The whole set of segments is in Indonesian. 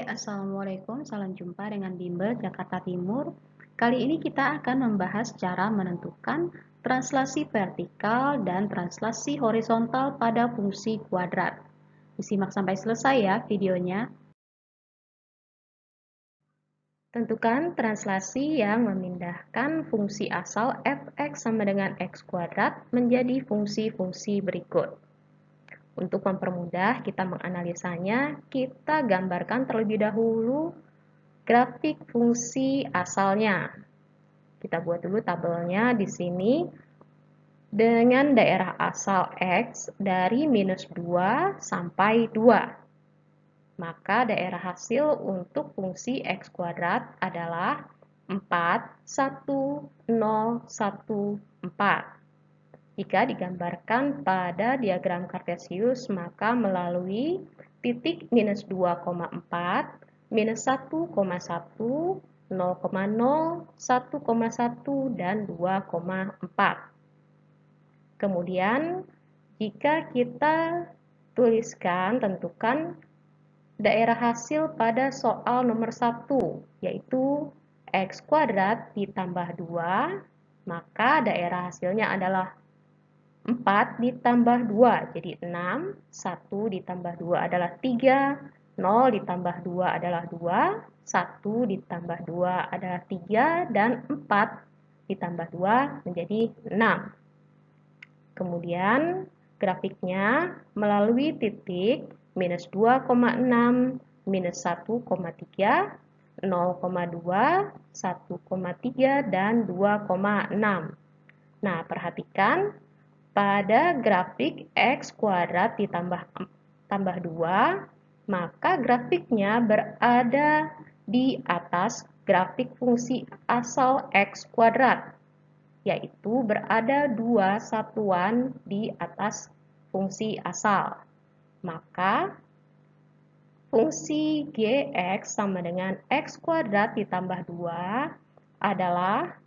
Assalamualaikum. Salam jumpa dengan Bimbel Jakarta Timur. Kali ini kita akan membahas cara menentukan translasi vertikal dan translasi horizontal pada fungsi kuadrat. Disimak sampai selesai ya videonya. Tentukan translasi yang memindahkan fungsi asal f(x) sama dengan x kuadrat menjadi fungsi-fungsi berikut. Untuk mempermudah kita menganalisanya, kita gambarkan terlebih dahulu grafik fungsi asalnya. Kita buat dulu tabelnya di sini dengan daerah asal x dari -2 sampai 2. Maka daerah hasil untuk fungsi x kuadrat adalah 4, 1, 0, 1, 4. Jika digambarkan pada diagram kartesius, maka melalui titik -2,4, -1,1, 0,0, 1,1, dan 2,4. Kemudian, jika kita tentukan daerah hasil pada soal nomor 1, yaitu x kuadrat ditambah 2, maka daerah hasilnya adalah 4 ditambah 2, jadi 6, 1 ditambah 2 adalah 3, 0 ditambah 2 adalah 2, 1 ditambah 2 adalah 3, dan 4 ditambah 2 menjadi 6. Kemudian grafiknya melalui titik -2,6, -1,3, 0,2, 1,3, dan 2,6. Nah, perhatikan pada grafik x kuadrat tambah 2, maka grafiknya berada di atas grafik fungsi asal x kuadrat, yaitu berada 2 satuan di atas fungsi asal. Maka fungsi gx sama dengan x kuadrat ditambah 2 adalah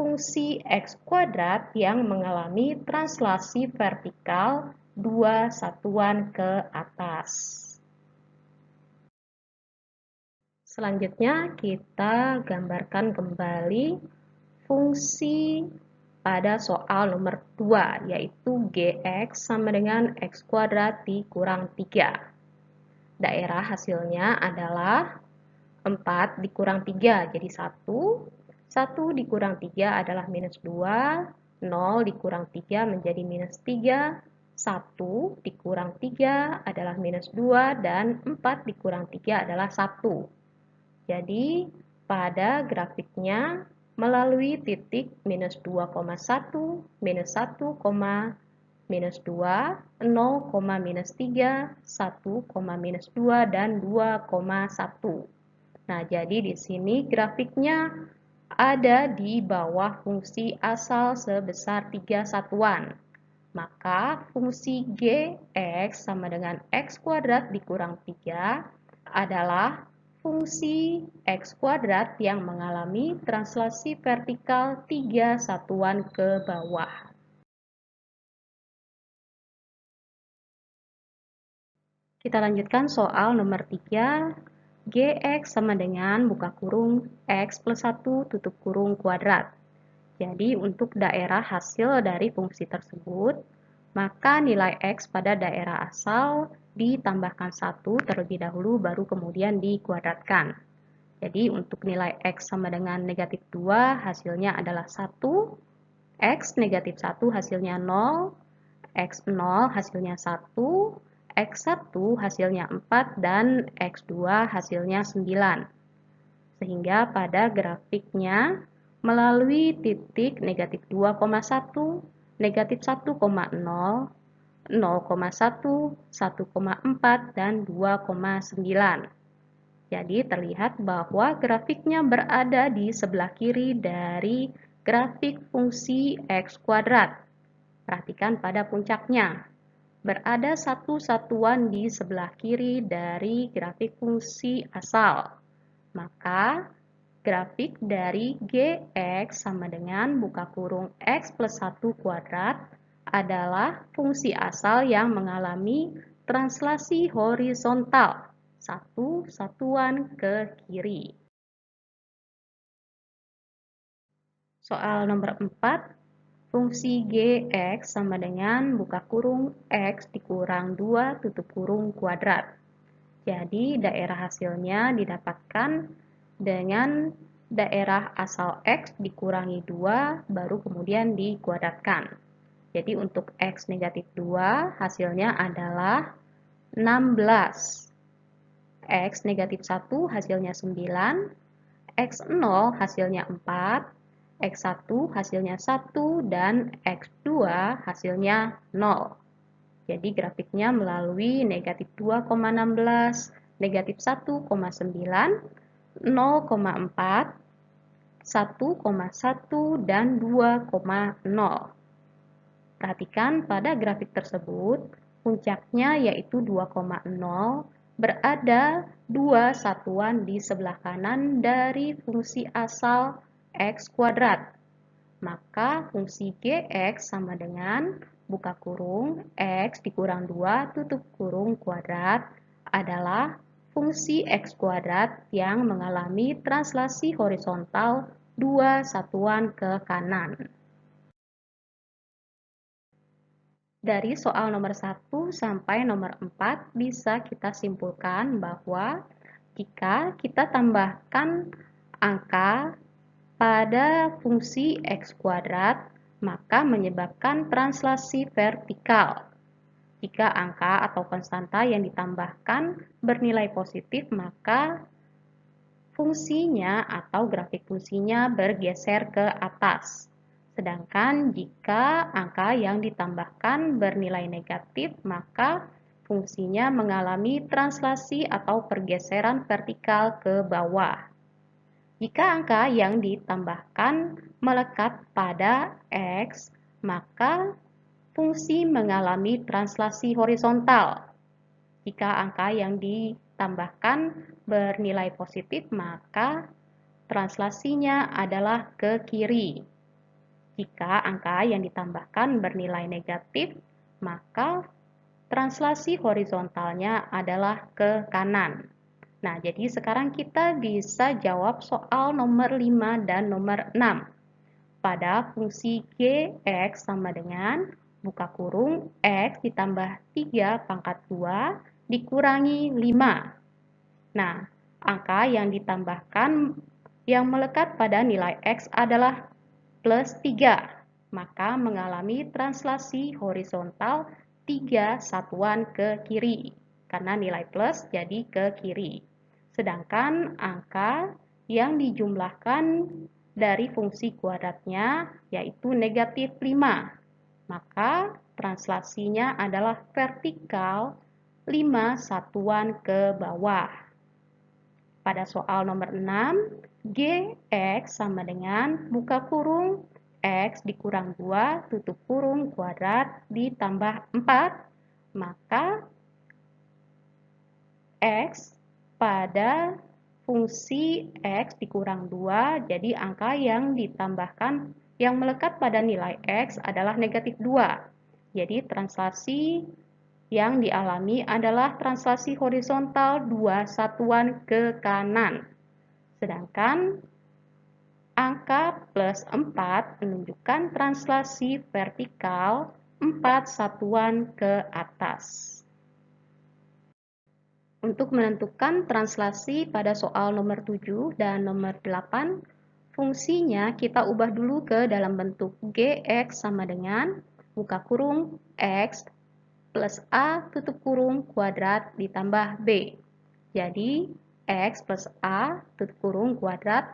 fungsi x kuadrat yang mengalami translasi vertikal 2 satuan ke atas. Selanjutnya kita gambarkan kembali fungsi pada soal nomor 2, yaitu gx sama dengan x kuadrat dikurang 3. Daerah hasilnya adalah 4 dikurang 3, jadi 1. 1 dikurang 3 adalah -2, 0 dikurang 3 menjadi -3, 1 dikurang 3 adalah -2, dan 4 dikurang 3 adalah 1. Jadi, pada grafiknya melalui titik -2,1, -1, -2, 0,-3, 1,-2, dan 2,1. Nah, jadi di sini grafiknya ada di bawah fungsi asal sebesar 3 satuan. Maka fungsi gx sama dengan x kuadrat dikurang 3 adalah fungsi x kuadrat yang mengalami translasi vertikal 3 satuan ke bawah. Kita lanjutkan soal nomor 3. Gx sama dengan buka kurung x plus 1 tutup kurung kuadrat. Jadi untuk daerah hasil dari fungsi tersebut, maka nilai x pada daerah asal ditambahkan 1 terlebih dahulu baru kemudian dikuadratkan. Jadi untuk nilai x sama dengan -2 hasilnya adalah 1, x negatif 1 hasilnya 0, x 0 hasilnya 1, x1 hasilnya 4, dan x2 hasilnya 9. Sehingga pada grafiknya melalui titik -2,1, -1,0, 0,1, 1,4, dan 2,9. Jadi terlihat bahwa grafiknya berada di sebelah kiri dari grafik fungsi x kuadrat. Perhatikan pada puncaknya. Berada satu satuan di sebelah kiri dari grafik fungsi asal. Maka grafik dari gx sama dengan buka kurung x plus 1 kuadrat adalah fungsi asal yang mengalami translasi horizontal satu satuan ke kiri. Soal nomor 4, fungsi Gx sama dengan buka kurung X dikurang 2 tutup kurung kuadrat. Jadi daerah hasilnya didapatkan dengan daerah asal X dikurangi 2 baru kemudian dikuadratkan. Jadi untuk X negatif 2 hasilnya adalah 16. X negatif 1 hasilnya 9. X0 hasilnya 4. X1 hasilnya 1 dan X2 hasilnya 0. Jadi grafiknya melalui negatif 2,16, negatif 1,9, 0,4, 1,1, dan 2,0. Perhatikan pada grafik tersebut, puncaknya yaitu 2,0 berada 2 satuan di sebelah kanan dari fungsi asal X kuadrat. Maka fungsi Gx sama dengan buka kurung X dikurang 2 tutup kurung kuadrat adalah fungsi X kuadrat yang mengalami translasi horizontal 2 satuan ke kanan. Dari soal nomor 1 sampai nomor 4 bisa kita simpulkan bahwa jika kita tambahkan angka pada fungsi X kuadrat, maka menyebabkan translasi vertikal. Jika angka atau konstanta yang ditambahkan bernilai positif, maka fungsinya atau grafik fungsinya bergeser ke atas. Sedangkan jika angka yang ditambahkan bernilai negatif, maka fungsinya mengalami translasi atau pergeseran vertikal ke bawah. Jika angka yang ditambahkan melekat pada X, maka fungsi mengalami translasi horizontal. Jika angka yang ditambahkan bernilai positif, maka translasinya adalah ke kiri. Jika angka yang ditambahkan bernilai negatif, maka translasi horizontalnya adalah ke kanan. Nah, jadi sekarang kita bisa jawab soal nomor 5 dan nomor 6. Pada fungsi Gx sama dengan buka kurung X ditambah 3 pangkat 2 dikurangi 5. Nah, angka yang ditambahkan yang melekat pada nilai X adalah plus 3, maka mengalami translasi horizontal 3 satuan ke kiri, karena nilai plus jadi ke kiri. Sedangkan angka yang dijumlahkan dari fungsi kuadratnya yaitu negatif 5, maka translasinya adalah vertikal 5 satuan ke bawah. Pada soal nomor 6, Gx sama dengan buka kurung X dikurang 2 tutup kurung kuadrat ditambah 4, maka X pada fungsi X dikurang 2, jadi angka yang ditambahkan yang melekat pada nilai X adalah negatif 2. Jadi translasi yang dialami adalah translasi horizontal 2 satuan ke kanan. Sedangkan angka plus 4 menunjukkan translasi vertikal 4 satuan ke atas. Untuk menentukan translasi pada soal nomor 7 dan nomor 8, fungsinya kita ubah dulu ke dalam bentuk Gx sama dengan buka kurung X plus A tutup kurung kuadrat ditambah B. Jadi, X plus A tutup kurung kuadrat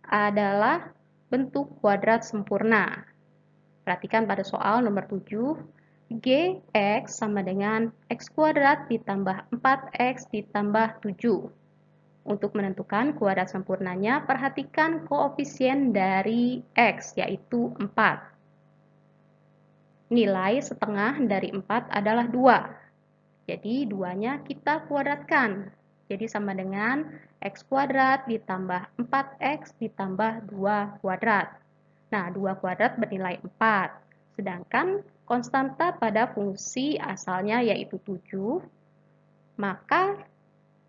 adalah bentuk kuadrat sempurna. Perhatikan pada soal nomor 7, Gx sama dengan X kuadrat ditambah 4X ditambah 7. Untuk menentukan kuadrat sempurnanya, perhatikan koefisien dari X, yaitu 4. Nilai setengah dari 4 adalah 2. Jadi, 2-nya kita kuadratkan. Jadi sama dengan X kuadrat ditambah 4X ditambah 2 kuadrat. Nah, 2 kuadrat bernilai 4. Sedangkan konstanta pada fungsi asalnya yaitu 7. Maka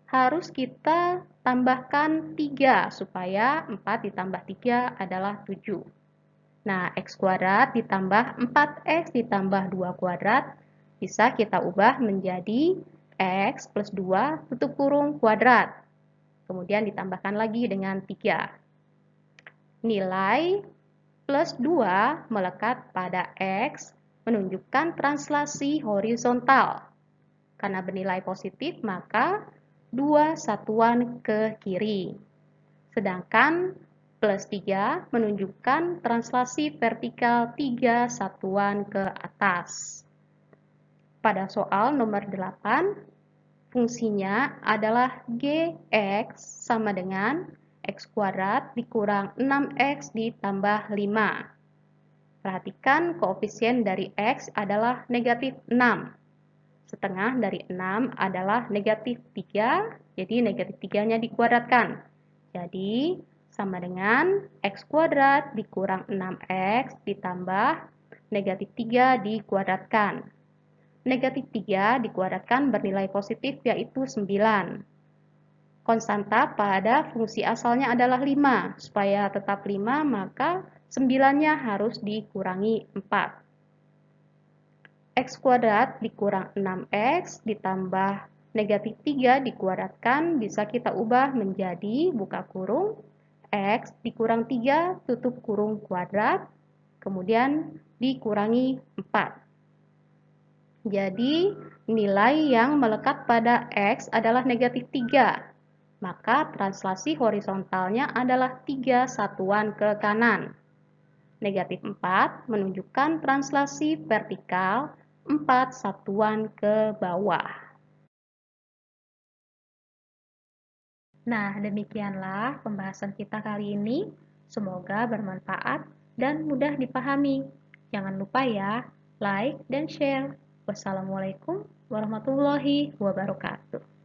harus kita tambahkan 3 supaya 4 ditambah 3 adalah 7. Nah, X kuadrat ditambah 4X ditambah 2 kuadrat bisa kita ubah menjadi X plus 2 tutup kurung kuadrat. Kemudian ditambahkan lagi dengan 3. Nilai plus 2 melekat pada X menunjukkan translasi horizontal. Karena bernilai positif, maka 2 satuan ke kiri. Sedangkan plus 3 menunjukkan translasi vertikal 3 satuan ke atas. Pada soal nomor 8, fungsinya adalah Gx sama dengan X kuadrat dikurang 6X ditambah 5. Perhatikan koefisien dari X adalah negatif 6. Setengah dari 6 adalah negatif 3, jadi negatif 3-nya dikuadratkan. Jadi, sama dengan X kuadrat dikurang 6X ditambah negatif 3 dikuadratkan. Negatif 3 dikuadratkan bernilai positif yaitu 9. Konstanta pada fungsi asalnya adalah 5. Supaya tetap 5, maka 9-nya harus dikurangi 4. X kuadrat dikurang 6X ditambah negatif 3 dikuadratkan bisa kita ubah menjadi buka kurung X dikurang 3 tutup kurung kuadrat kemudian dikurangi 4. Jadi nilai yang melekat pada X adalah negatif 3. Maka translasi horizontalnya adalah 3 satuan ke kanan. Negatif 4 menunjukkan translasi vertikal 4 satuan ke bawah. Nah, demikianlah pembahasan kita kali ini. Semoga bermanfaat dan mudah dipahami. Jangan lupa ya, like dan share. Wassalamualaikum warahmatullahi wabarakatuh.